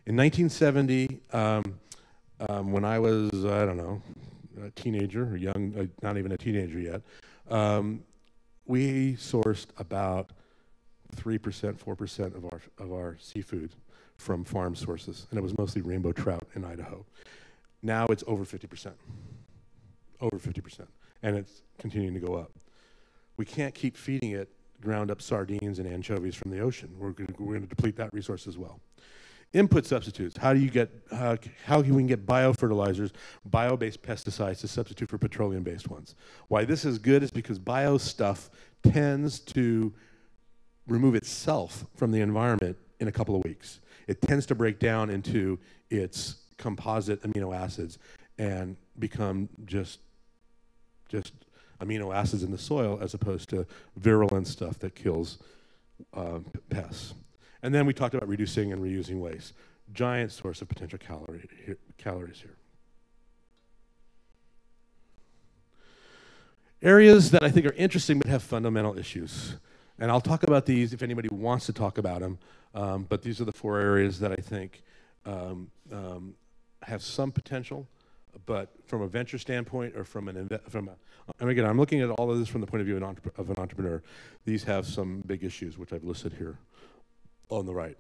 In 1970, when I was, I don't know, a teenager, or young, not even a teenager yet, we sourced about 3%, 4% of our seafood from farm sources, and it was mostly rainbow trout in Idaho. Now it's over 50%, and it's continuing to go up. We can't keep feeding it ground up sardines and anchovies from the ocean. We're going to deplete that resource as well. Input substitutes. How can we get biofertilizers, bio-based pesticides to substitute for petroleum-based ones? Why this is good is because bio stuff tends to remove itself from the environment in a couple of weeks. It tends to break down into its composite amino acids and become just amino acids in the soil as opposed to virulent stuff that kills pests. And then we talked about reducing and reusing waste. Giant source of potential calories here. Areas that I think are interesting but have fundamental issues. And I'll talk about these if anybody wants to talk about them. But these are the 4 areas that I think have some potential, but from a venture standpoint or and again, I'm looking at all of this from the point of view of an entrepreneur. These have some big issues, which I've listed here on the right.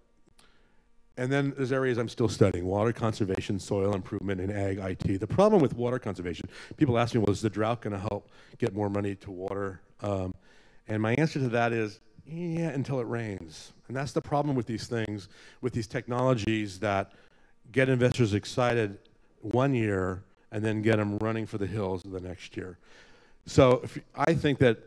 And then there's areas I'm still studying: water conservation, soil improvement, and ag IT. The problem with water conservation, people ask me, well, is the drought going to help get more money to water? And my answer to that is, yeah, until it rains. And that's the problem with these things, with these technologies that get investors excited one year and then get them running for the hills the next year. So I think that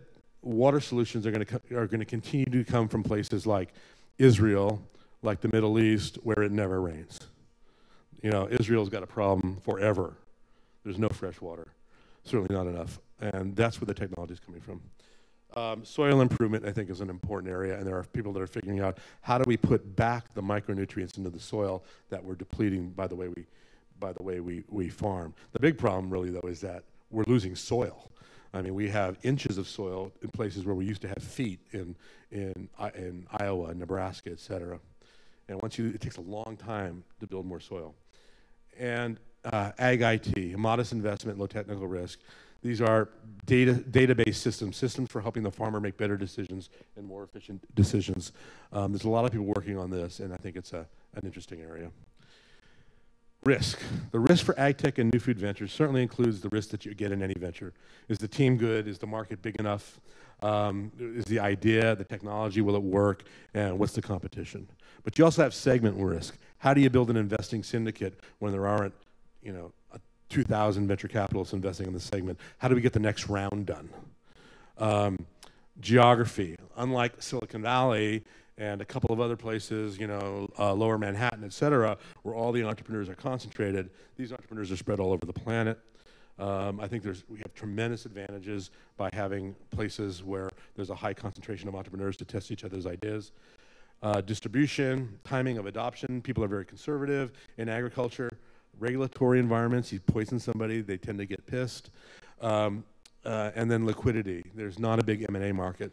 water solutions are going to continue to come from places like Israel, like the Middle East, where it never rains. You know, Israel's got a problem forever. There's no fresh water, certainly not enough. And that's where the technology is coming from. Soil improvement, I think, is an important area, and there are people that are figuring out how do we put back the micronutrients into the soil that we're depleting by the way we farm. The big problem, really, though, is that we're losing soil. I mean, we have inches of soil in places where we used to have feet in Iowa, Nebraska, et cetera. And it takes a long time to build more soil. And ag IT, modest investment, low technical risk. These are database systems for helping the farmer make better decisions and more efficient decisions. There's a lot of people working on this, and I think it's an interesting area. Risk. The risk for ag tech and new food ventures certainly includes the risk that you get in any venture. Is the team good? Is the market big enough? Is the idea, the technology, will it work? And what's the competition? But you also have segment risk. How do you build an investing syndicate when there aren't, 2,000 venture capitalists investing in the segment? How do we get the next round done? Geography. Unlike Silicon Valley and a couple of other places, Lower Manhattan, et cetera, where all the entrepreneurs are concentrated, these entrepreneurs are spread all over the planet. I think we have tremendous advantages by having places where there's a high concentration of entrepreneurs to test each other's ideas. Distribution, timing of adoption. People are very conservative in agriculture. Regulatory environments, you poison somebody, they tend to get pissed. And then liquidity. There's not a big M&A market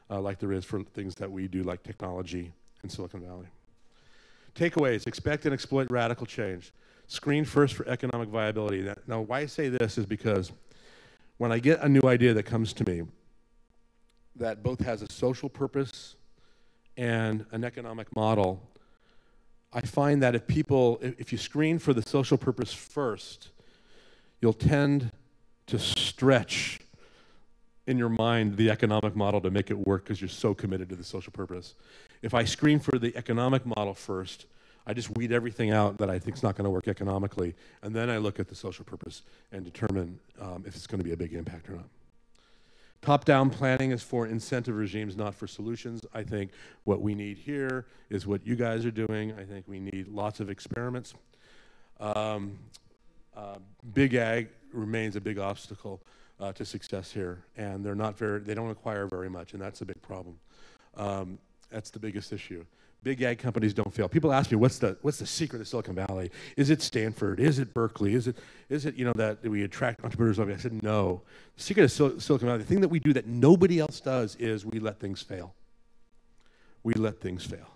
like there is for things that we do, like technology in Silicon Valley. Takeaways: expect and exploit radical change. Screen first for economic viability. Now, why I say this is because when I get a new idea that comes to me that both has a social purpose and an economic model, I find that if you screen for the social purpose first, you'll tend to stretch in your mind the economic model to make it work because you're so committed to the social purpose. If I screen for the economic model first, I just weed everything out that I think is not going to work economically, and then I look at the social purpose and determine if it's going to be a big impact or not. Top-down planning is for incentive regimes, not for solutions. I think what we need here is what you guys are doing. I think we need lots of experiments. Big ag remains a big obstacle to success here, and they don't acquire very much, and that's a big problem. That's the biggest issue. Big ag companies don't fail. People ask me, what's the secret of Silicon Valley? Is it Stanford? Is it Berkeley? Is it that we attract entrepreneurs? I said, no. The secret of Silicon Valley, the thing that we do that nobody else does, is we let things fail. We let things fail.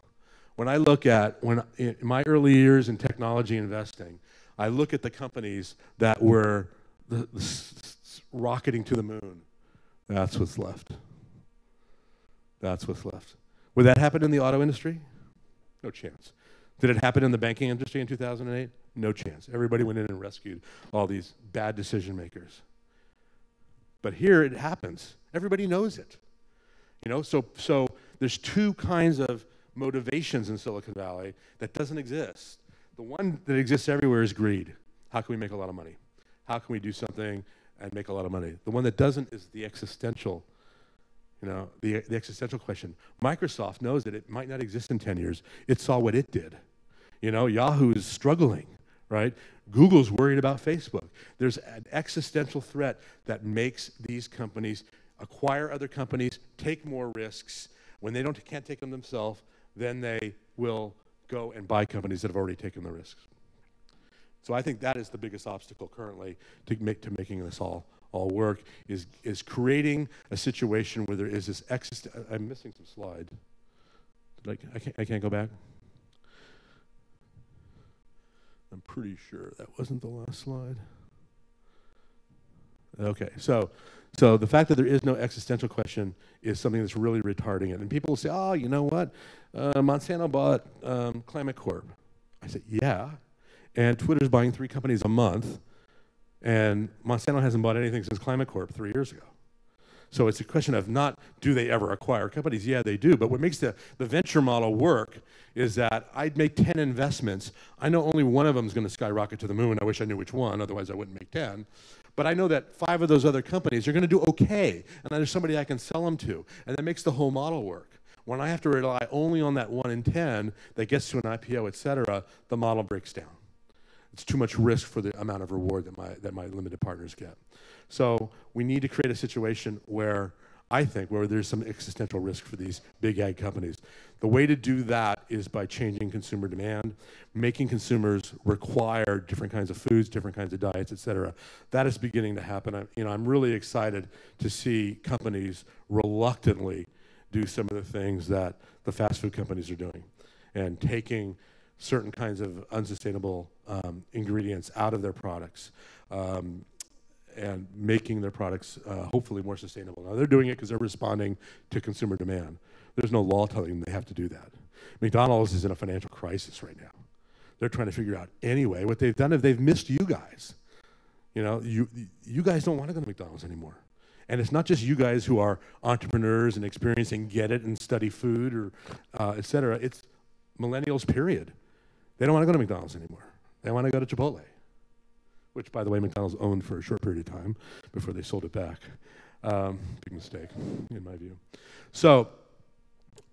When I look at, in my early years in technology investing, I look at the companies that were rocketing to the moon. That's what's left. That's what's left. Would that happen in the auto industry? No chance. Did it happen in the banking industry in 2008? No chance. Everybody went in and rescued all these bad decision makers. But here it happens. Everybody knows it. You know, so there's two kinds of motivations in Silicon Valley that doesn't exist. The one that exists everywhere is greed. How can we make a lot of money? How can we do something and make a lot of money? The one that doesn't is the existential, you know, the existential question. Microsoft knows that it might not exist in 10 years. It saw what it did. You know, Yahoo is struggling, right? Google's worried about Facebook. There's an existential threat that makes these companies acquire other companies, take more risks. When they can't take them themselves, then they will go and buy companies that have already taken the risks. So I think that is the biggest obstacle currently to making this all work, is creating a situation where there is this I'm missing some slides. I can't go back? I'm pretty sure that wasn't the last slide. Okay, so the fact that there is no existential question is something that's really retarding it. And people will say, oh, you know what? Monsanto bought Climate Corp. I said, yeah. And Twitter's buying 3 companies a month. And Monsanto hasn't bought anything since Climate Corp 3 years ago. So it's a question of not do they ever acquire companies? Yeah, they do. But what makes the venture model work is that I'd make 10 investments. I know only one of them is going to skyrocket to the moon. I wish I knew which one. Otherwise, I wouldn't make 10. But I know that 5 of those other companies are going to do okay. And there's somebody I can sell them to. And that makes the whole model work. When I have to rely only on that 1 in 10 that gets to an IPO, et cetera, the model breaks down. It's too much risk for the amount of reward that my limited partners get. So we need to create a situation where where there's some existential risk for these big ag companies. The way to do that is by changing consumer demand, making consumers require different kinds of foods, different kinds of diets, et cetera. That is beginning to happen. I'm really excited to see companies reluctantly do some of the things that the fast food companies are doing and taking certain kinds of unsustainable ingredients out of their products and making their products hopefully more sustainable. Now they're doing it because they're responding to consumer demand. There's no law telling them they have to do that. McDonald's is in a financial crisis right now. They're trying to figure out anyway what they've done if they've missed you guys. You know, you guys don't want to go to McDonald's anymore. And it's not just you guys who are entrepreneurs and experience and get it and study food or et cetera. It's millennials, period. They don't want to go to McDonald's anymore. They want to go to Chipotle, which, by the way, McDonald's owned for a short period of time before they sold it back. Big mistake, in my view. So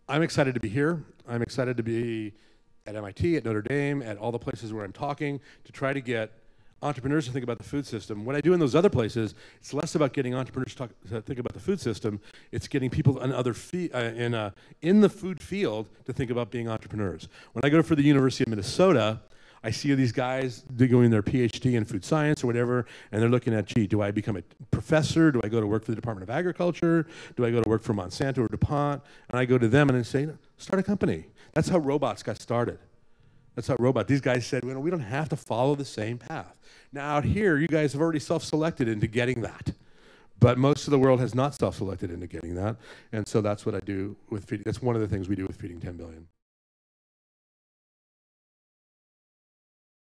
I'm excited to be here. I'm excited to be at MIT, at Notre Dame, at all the places where I'm talking to try to get entrepreneurs to think about the food system. What I do in those other places, it's less about getting entrepreneurs to think about the food system. It's getting people in the food field to think about being entrepreneurs. When I go for the University of Minnesota, I see these guys doing their PhD in food science or whatever, and they're looking at, gee, do I become a professor? Do I go to work for the Department of Agriculture? Do I go to work for Monsanto or DuPont? And I go to them and I say, start a company. That's how robots got started. That's how these guys said, we don't have to follow the same path. Now out here, you guys have already self-selected into getting that. But most of the world has not self-selected into getting that. And so that's what I do with feeding. That's one of the things we do with Feeding 10 Billion.